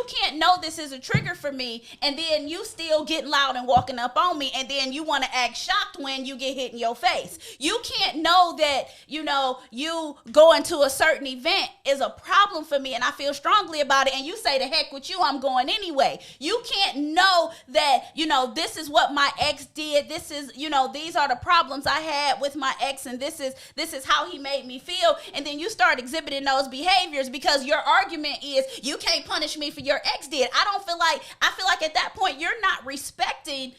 can't know this is a trigger for me, and then you still getting loud and walking up on me, and then you want to act shocked when you get hit in your face. You can't know that, you going to a certain event is a problem for me, and I feel strongly about it, and you say, the heck with you, I'm going anyway. You can't know that, this is what my ex did. This is, these are the problems I had with my ex, and this is how he made me feel. And then you start exhibiting those behaviors because your argument is, you can't punish me for your ex did. I feel like at that point, you're not respecting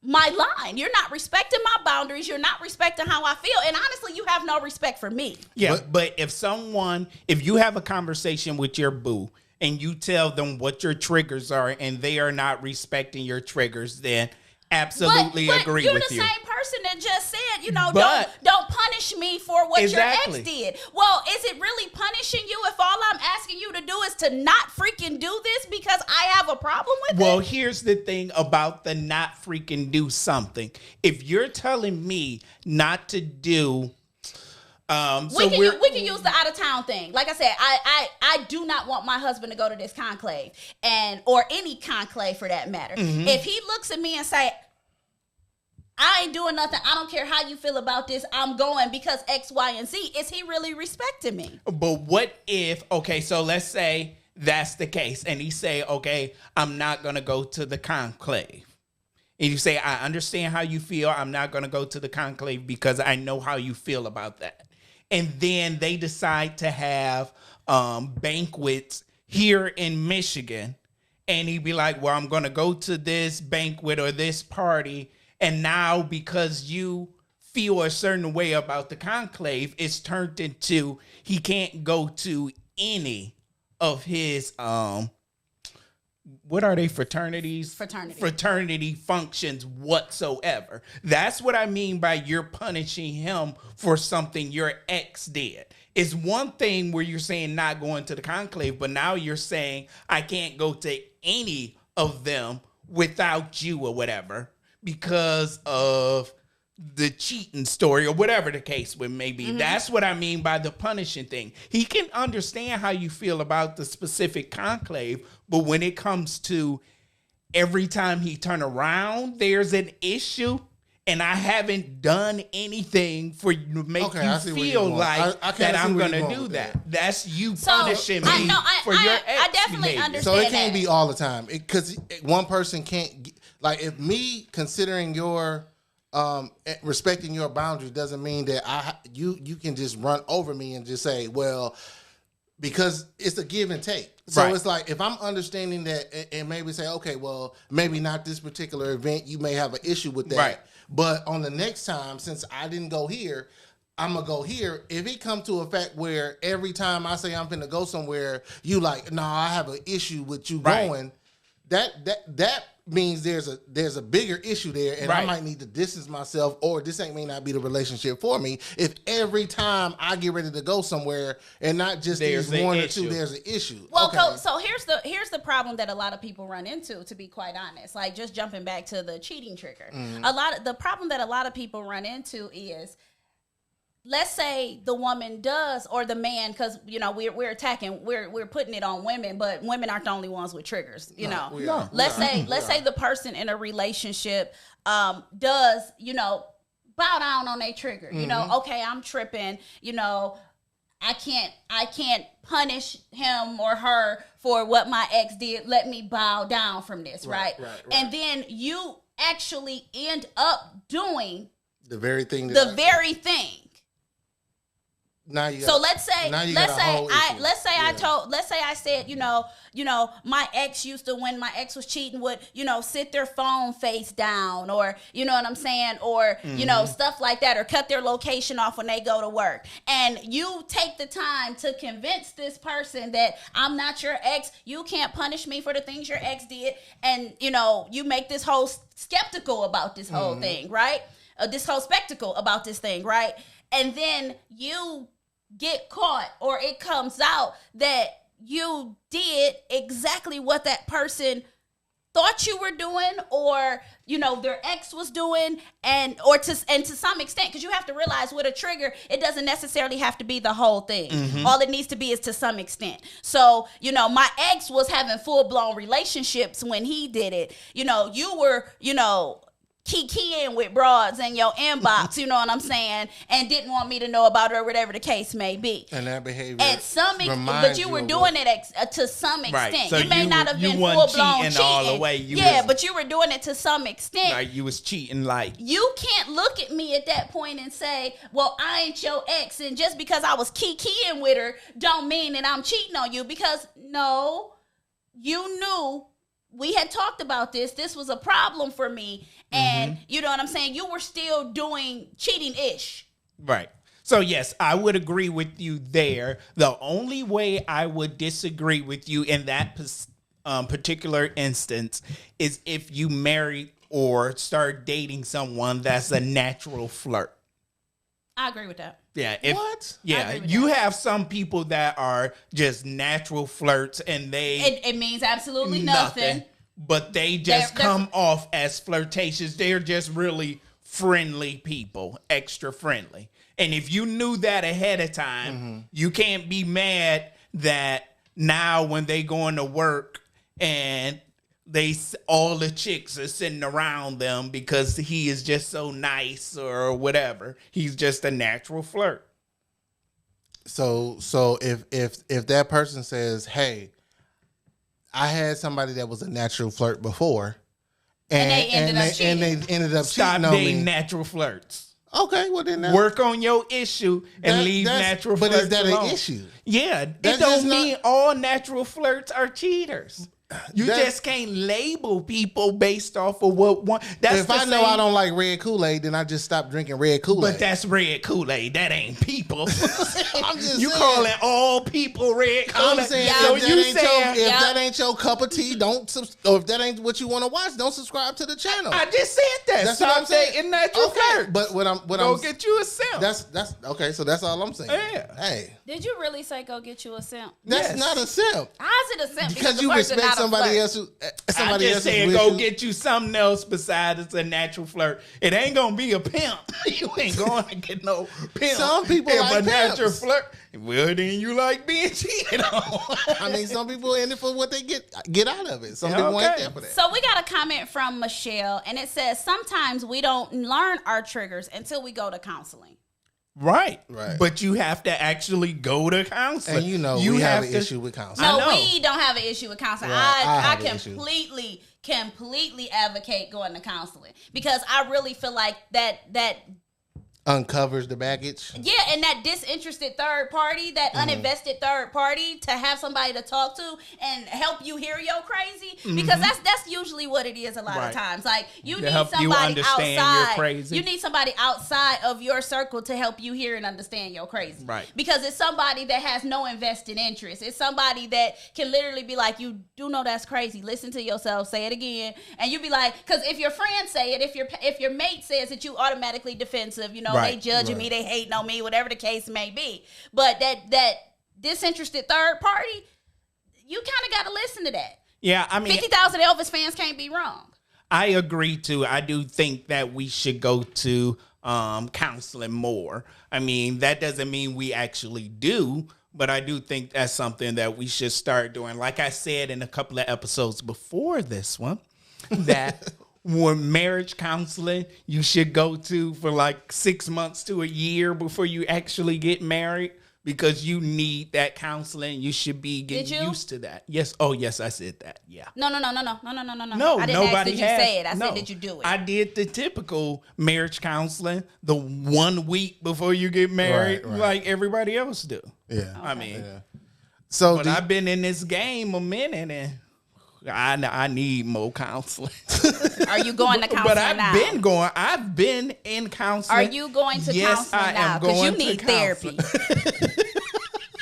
my line. You're not respecting my boundaries. You're not respecting how I feel. And honestly, you have no respect for me. Yeah, but if you have a conversation with your boo and you tell them what your triggers are and they are not respecting your triggers, then absolutely but agree you're with the you. same person that just said, But- don't punish me for what Exactly. your ex did. Well, is it really punishing you if all I'm asking you to do is to not freaking do this because I have a problem with Well, it? here's the thing about the not freaking do something. If you're telling me not to do, We can use the out of town thing. Like I said, I do not want my husband to go to this conclave or any conclave for that matter. Mm-hmm. If he looks at me and say, I ain't doing nothing, I don't care how you feel about this, I'm going because X, Y, and Z, is he really respecting me? But what if, okay, so let's say that's the case, and he say, okay, I'm not gonna go to the conclave. And you say, I understand how you feel, I'm not gonna go to the conclave because I know how you feel about that. And then they decide to have banquets here in Michigan, and he'd be like, well, I'm gonna go to this banquet or this party, and now because you feel a certain way about the conclave, it's turned into he can't go to any of his what are they, fraternities? Fraternity functions whatsoever. That's what I mean by you're punishing him for something your ex did. It's one thing where you're saying not going to the conclave, but now you're saying I can't go to any of them without you or whatever because of the cheating story or whatever the case may be. Mm-hmm. That's what I mean by the punishing thing. He can understand how you feel about the specific conclave, but when it comes to every time he turn around, there's an issue, and I haven't done anything for you to make Okay, I you see where you're feel going. like I kinda that see I'm where going you're to going do with that. that. That's you So, punishing me for your ex I definitely behavior. understand. So it can't that. be all the time because one person can't, like, if me considering your respecting your boundaries doesn't mean that you can just run over me and just say, well, because it's a give and take. So Right. it's like if I'm understanding that and maybe say, okay, well, maybe not this particular event, you may have an issue with that. Right. But on the next time, since I didn't go here, I'm gonna go here. If it come to a fact where every time I say I'm finna go somewhere, you like, no, I have an issue with you Right. going. That means there's a bigger issue there, and I Right. might need to distance myself, or this may not be the relationship for me. If every time I get ready to go somewhere, and not just There's these an one or issue. two, there's an issue. Well, Okay. so here's the problem that a lot of people run into, to be quite honest. Like, just jumping back to the cheating trigger. Mm-hmm. The problem that a lot of people run into is let's say the woman does, or the man, because we're attacking, we're putting it on women, but women aren't the only ones with triggers. Let's say the person in a relationship does bow down on their trigger. Okay, I'm tripping. I can't punish him or her for what my ex did. Let me bow down from this, right? And then you actually end up doing the very thing. Now you so let's say I said, my ex used to, when my ex was cheating, would, sit their phone face down, or, you know what I'm saying? Or, stuff like that, or cut their location off when they go to work. And you take the time to convince this person that I'm not your ex. You can't punish me for the things your ex did. And, you make this whole skeptical about this whole thing, right? This whole spectacle about this thing, right? And then you get caught, or it comes out that you did exactly what that person thought you were doing, or their ex was doing, and to some extent, because you have to realize with a trigger, it doesn't necessarily have to be the whole thing. All it needs to be is to some extent. So my ex was having full-blown relationships when he did it. You were kikiing with broads in your inbox, you know what I'm saying, and didn't want me to know about it, or whatever the case may be. And that behavior, at some but you were doing it to some extent. Right. So you may not have been full blown cheating all the way. But you were doing it to some extent. Like you was cheating. Like, you can't look at me at that point and say, "Well, I ain't your ex, and just because I was kikiing with her, don't mean that I'm cheating on you." Because no, you knew. We had talked about this. This was a problem for me. And you know what I'm saying? You were still doing cheating-ish. Right. So, yes, I would agree with you there. The only way I would disagree with you in that particular instance is if you marry or start dating someone that's a natural flirt. I agree with that. Yeah. What? Yeah. You have some people that are just natural flirts, and it means absolutely nothing. But they just come off as flirtatious. They're just really friendly people, extra friendly. And if you knew that ahead of time, you can't be mad that now when they going to work and all the chicks are sitting around them because he is just so nice or whatever. He's just a natural flirt. So if that person says, "Hey, I had somebody that was a natural flirt before," and they ended up cheating on me. Being natural flirts. Okay, well then work on your issue and leave natural flirts alone. But is that an issue? Yeah, it don't mean all natural flirts are cheaters. You just can't label people based off of what one. If I know I don't like red Kool-Aid, then I just stop drinking red Kool-Aid. But that's red Kool-Aid. That ain't people. I'm just you calling all people red Kool-Aid. I'm saying if that ain't your cup of tea, or if that ain't what you want to watch, don't subscribe to the channel. I just said that. That's what I'm saying. In natural flirt. But go get you a simp. That's okay. So that's all I'm saying. Yeah. Hey. Did you really say go get you a simp? That's not a simp. How's it a simp? Because you respect somebody else. I just said go get you something else besides a natural flirt. It ain't gonna be a pimp. You ain't going to get no pimp. Some people like a natural flirt. Well, then you like being cheated on. I mean, some people in it for what they get out of it. Some people ain't there for that. So we got a comment from Michelle, and it says sometimes we don't learn our triggers until we go to counseling. Right. But you have to actually go to counseling. And we have an issue with counseling. No, we don't have an issue with counseling. Well, I completely advocate going to counseling, because I really feel like that uncovers the baggage. Yeah, and that disinterested third party, that uninvested third party, to have somebody to talk to and help you hear your crazy, because that's usually what it is a lot of times. Like you need somebody outside. You need somebody outside of your circle to help you hear and understand your crazy. Right. Because it's somebody that has no invested interest. It's somebody that can literally be like, "You do know that's crazy. Listen to yourself. Say it again." And you be like, because if your friend say it, if your mate says it, you automatically defensive. They judging me, they hating on me, whatever the case may be. But that disinterested third party, you kind of got to listen to that. Yeah, I mean, 50,000 Elvis fans can't be wrong. I agree too. I do think that we should go to counseling more. I mean, that doesn't mean we actually do, but I do think that's something that we should start doing. Like I said in a couple of episodes before this one, that when marriage counseling you should go to for like 6 months to a year before you actually get married, because you need that counseling. You should be getting used to that. Yes. Oh, yes, I said that. Yeah. No. No, I didn't ask, did you say it? I said, did you do it? I did the typical marriage counseling the 1 week before you get married, Right. like everybody else do. Yeah. I mean, Yeah. So but I've been in this game a minute, and I need more counseling. Are you going to counseling But I've now? been going. I've been in counseling. Are you going to Yes, counseling I now? am Because you going to need therapy.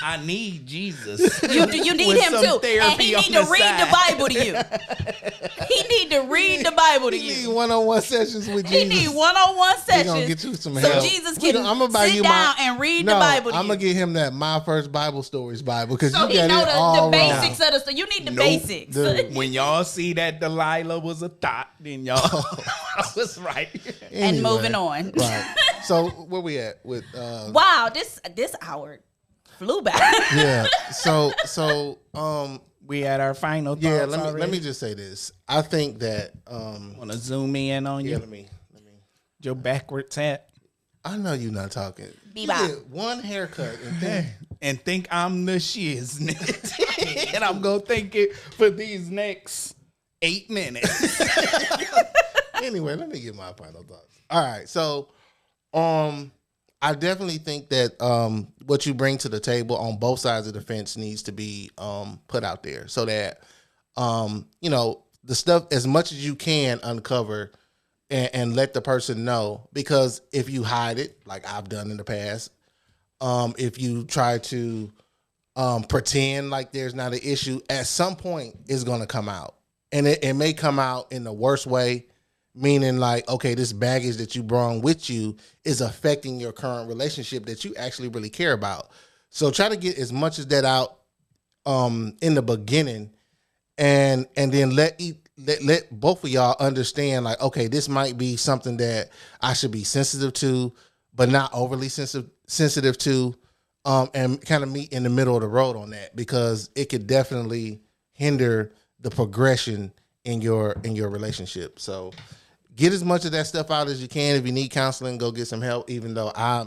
I need Jesus. You need With him some too, and therapy he on need to the read side. the Bible to you. He need to read the Bible to you need you. one-on-one sessions with He Jesus. need one-on-one He gonna sessions. get you some so help. Jesus can I'ma buy sit you down and read the Bible to I'm you. gonna get him that My First Bible Stories Bible, because So you he got know it the all basics wrong. of the stuff. You need the Nope. basics. Dude. When y'all see that Delilah was a thought, then y'all I was right. And Anyway, moving on. Right. So where we at with Wow, this hour flew by. yeah. So We had our final thoughts. yeah, let already. me just say this. I think that Want to zoom in on yeah, you? let me Your backwards hat. I know you're not talking. You Bebop. get one haircut and then And think I'm the shiznit. And I'm going to think it for these next 8 minutes. anyway, let me get my final thoughts. All right, so I definitely think that what you bring to the table on both sides of the fence needs to be put out there, so that you know, the stuff, as much as you can, uncover and let the person know. Because if you hide it, like I've done in the past, if you try to pretend like there's not an issue, at some point it's going to come out, and it may come out in the worst way. Meaning, like, okay, this baggage that you brought with you is affecting your current relationship that you actually really care about. So try to get as much of that out in the beginning, and then let both of y'all understand, like, okay, this might be something that I should be sensitive to, but not overly sensitive to, and kind of meet in the middle of the road on that, because it could definitely hinder the progression in your relationship. So get as much of that stuff out as you can. If you need counseling, go get some help. Even though I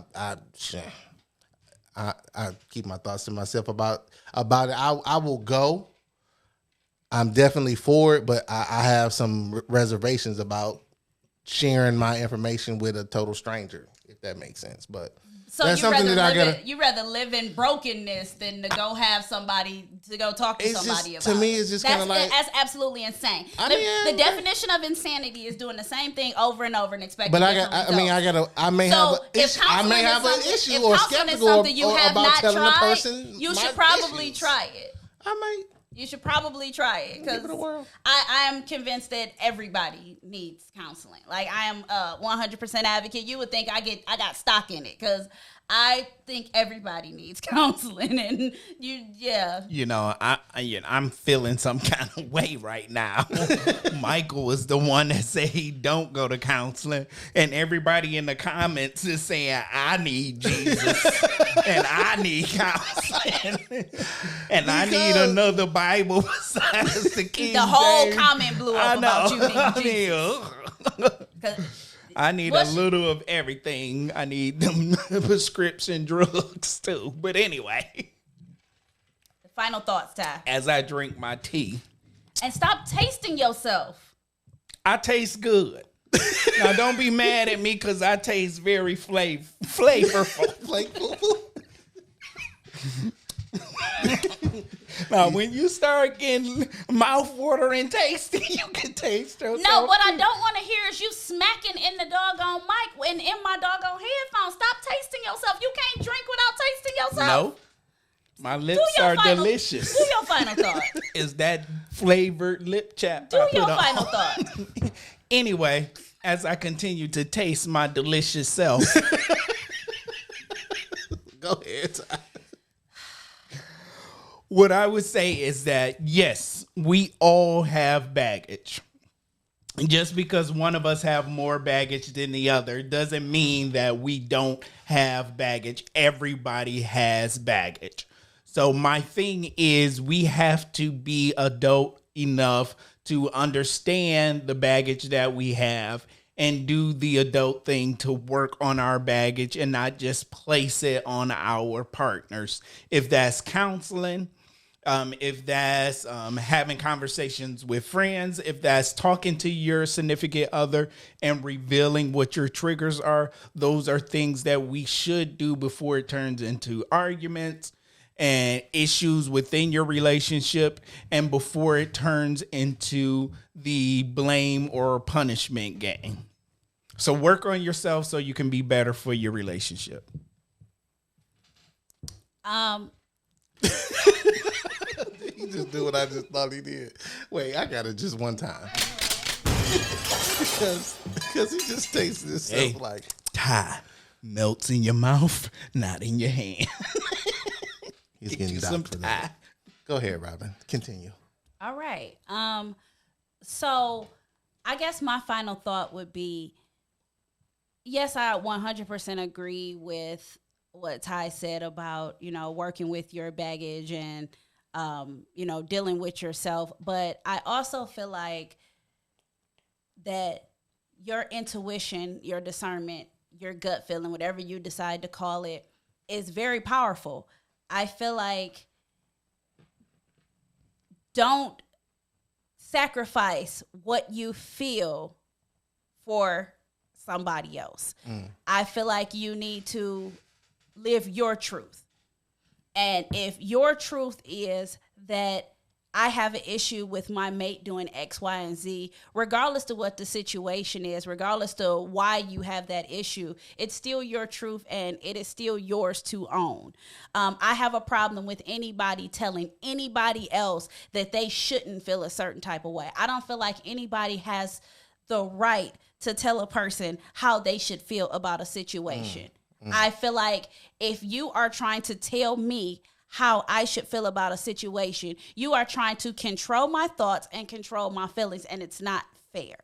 keep my thoughts to myself about it. I will go. I'm definitely for it, but I have some reservations about sharing my information with a total stranger, if that makes sense. But So that's you something rather that I you rather live in brokenness than to go have somebody to go talk to It's somebody just- about. to me, it's just kinda like- that's absolutely insane. I The, mean, the definition of insanity is doing the same thing over and over and expecting. But I different may results. have an So if issue. I may counseling is have an something- issue if or counseling is skeptical something you or have about not telling the tried, person. you my should probably issues. try it. I might. You should probably try it, because Give it a whirl. I am convinced that everybody needs counseling. Like, I am a 100% advocate. You would think I got stock in it, because I think everybody needs counseling, and You know, I'm feeling some kind of way right now. Michael was the one that said he don't go to counseling, and everybody in the comments is saying I need Jesus and I need counseling and I need another Bible besides the King the whole James. comment blew I up know. about you needing Jesus. I mean, 'Cause I need What's- a little of everything. I need them prescription drugs too. But anyway, Final thoughts, Ty. as I drink my tea, And stop tasting yourself. I taste good. Now don't be mad at me because I taste very flavorful. Like, Now when you start getting mouth-watering tasty, you can taste yourself. No, what I too. don't want to hear is you smacking in the doggone mic and in my doggone headphones. Stop tasting yourself. You can't drink without tasting yourself. No. My Do lips your are final, delicious. Do your final thought. Is that flavored lip chap? Do I put your on. final thought. Anyway, as I continue to taste my delicious self, go ahead. what I would say is that, yes, we all have baggage. Just because one of us have more baggage than the other doesn't mean that we don't have baggage. Everybody has baggage. So my thing is we have to be adult enough to understand the baggage that we have and do the adult thing to work on our baggage and not just place it on our partners. If that's counseling, if that's having conversations with friends, if that's talking to your significant other and revealing what your triggers are, those are things that we should do before it turns into arguments and issues within your relationship and before it turns into the blame or punishment game. So work on yourself so you can be better for your relationship. He just did what I just thought he did. Wait, I got it just one time. because he just takes this stuff like Ty melts in your mouth, not in your hand. he's Get getting you docked some for that. Go ahead, Robin. Continue. All right. So I guess my final thought would be, yes, I 100% agree with what Ty said about, working with your baggage and, dealing with yourself. But I also feel like that your intuition, your discernment, your gut feeling, whatever you decide to call it, is very powerful. I feel like don't sacrifice what you feel for somebody else. I feel like you need to live your truth. And if your truth is that I have an issue with my mate doing X, Y, and Z, regardless of what the situation is, regardless of why you have that issue, it's still your truth and it is still yours to own. I have a problem with anybody telling anybody else that they shouldn't feel a certain type of way. I don't feel like anybody has the right to tell a person how they should feel about a situation. I feel like if you are trying to tell me how I should feel about a situation, you are trying to control my thoughts and control my feelings, and it's not fair.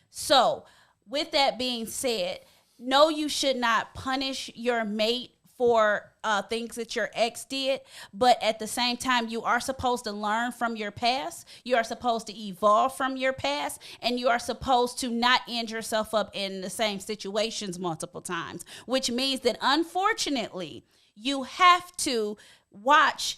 So with that being said, no, you should not punish your mate for things that your ex did, but at the same time, you are supposed to learn from your past. You are supposed to evolve from your past, and you are supposed to not end yourself up in the same situations multiple times, which means that unfortunately, you have to watch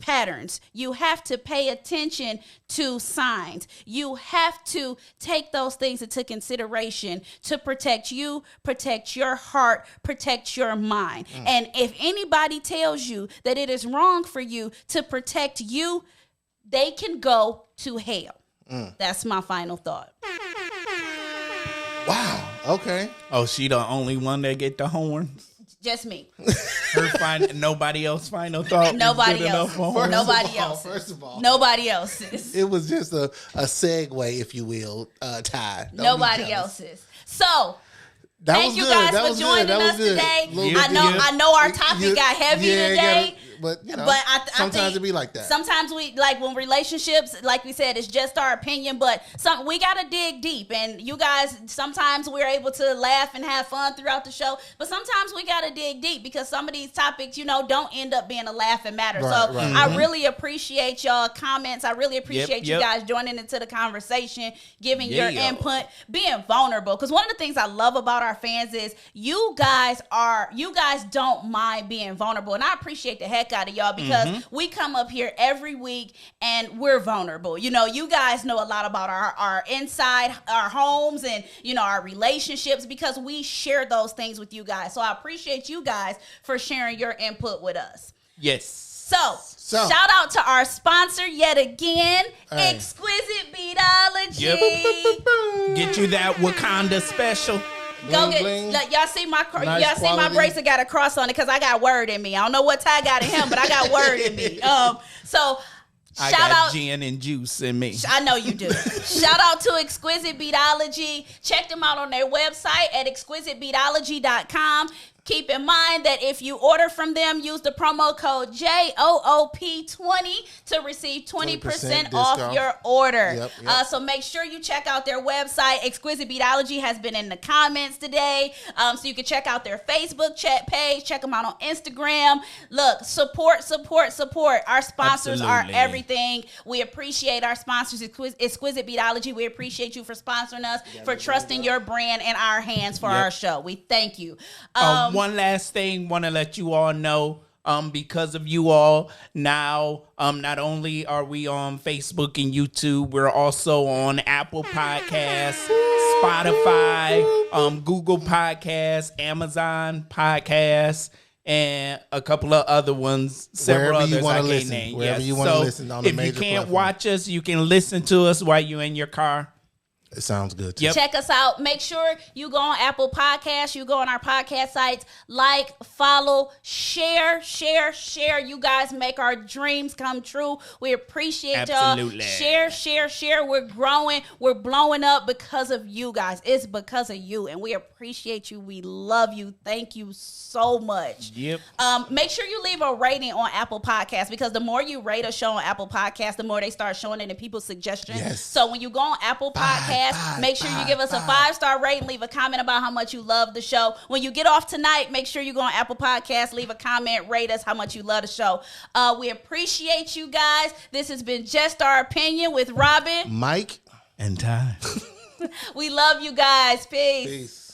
patterns. You have to pay attention to signs. You have to take those things into consideration to protect you, protect your heart, protect your mind. And if anybody tells you that it is wrong for you to protect you, they can go to hell. That's my final thought. Wow. Okay. Oh, she the only one that get the horns? Just me. Nobody else final thought? Nobody else. Nobody else. First of all, Nobody else's. it was just a segue, if you will, Ty. Don't be Nobody jealous. else's. So That thank was you good. guys That for was joining good. That us was good. today. Little- I know our topic got heavy today. But I sometimes think it be like that. Sometimes we, like when relationships, like we said, it's just our opinion, but we got to dig deep. And you guys, sometimes we're able to laugh and have fun throughout the show, but sometimes we got to dig deep because some of these topics, don't end up being a laughing matter. Right, so right. I really appreciate y'all comments. I really appreciate you Yep. guys joining into the conversation, giving your Yeah. input, being vulnerable. Because one of the things I love about our fans is you guys don't mind being vulnerable. And I appreciate the heck out of y'all because we come up here every week and we're vulnerable. You guys know a lot about our inside, our homes and, our relationships because we share those things with you guys. So I appreciate you guys for sharing your input with us. Yes. So shout out to our sponsor yet again, Exquisite Beatology. Yep. Get you that Wakanda special. Go Bling, get bling. look, y'all see my Nice y'all see my quality. bracelet got a cross on it because I got word in me. I don't know what Ty got in him, but I got word in me. So I shout got out. gin and juice in me. I know you do. Shout out to Exquisite Beatology. Check them out on their website at exquisitebeatology.com. Keep in mind that if you order from them, use the promo code JOOP20 to receive 20% off discount. your order. Yep. So make sure you check out their website. Exquisite Beatology has been in the comments today. So you can check out their Facebook chat page. Check them out on Instagram. Look, support. Our sponsors are Absolutely. everything. We appreciate our sponsors, Exquisite Beatology. We appreciate you for sponsoring us, for trusting your brand in our hands for our show. We thank you. One last thing, want to let you all know, because of you all now, not only are we on Facebook and YouTube, we're also on Apple Podcasts, Spotify, Google Podcasts, Amazon Podcasts, and a couple of other ones, several Wherever you others wanna I can't listen. name. Wherever Yes. you wanna So listen on the if you major can't platform. watch us, you can listen to us while you're in your car. It sounds good. Yep. Check us out. Make sure you go on Apple Podcasts. You go on our podcast sites. Like, follow, share. You guys make our dreams come true. We appreciate Absolutely. y'all. Share. We're growing. We're blowing up because of you guys. It's because of you. And we appreciate you. We love you. Thank you so much. Yep. Make sure you leave a rating on Apple Podcasts, because the more you rate a show on Apple Podcasts, the more they start showing it in people's suggestions. Yes. So when you go on Apple Podcasts, make sure you give us a 5-star rating, leave a comment about how much you love the show. When you get off tonight, make sure you go on Apple Podcasts, leave a comment, rate us how much you love the show. We appreciate you guys. This has been Just Our Opinion with Robin. Mike. And Ty. We love you guys. Peace. Peace.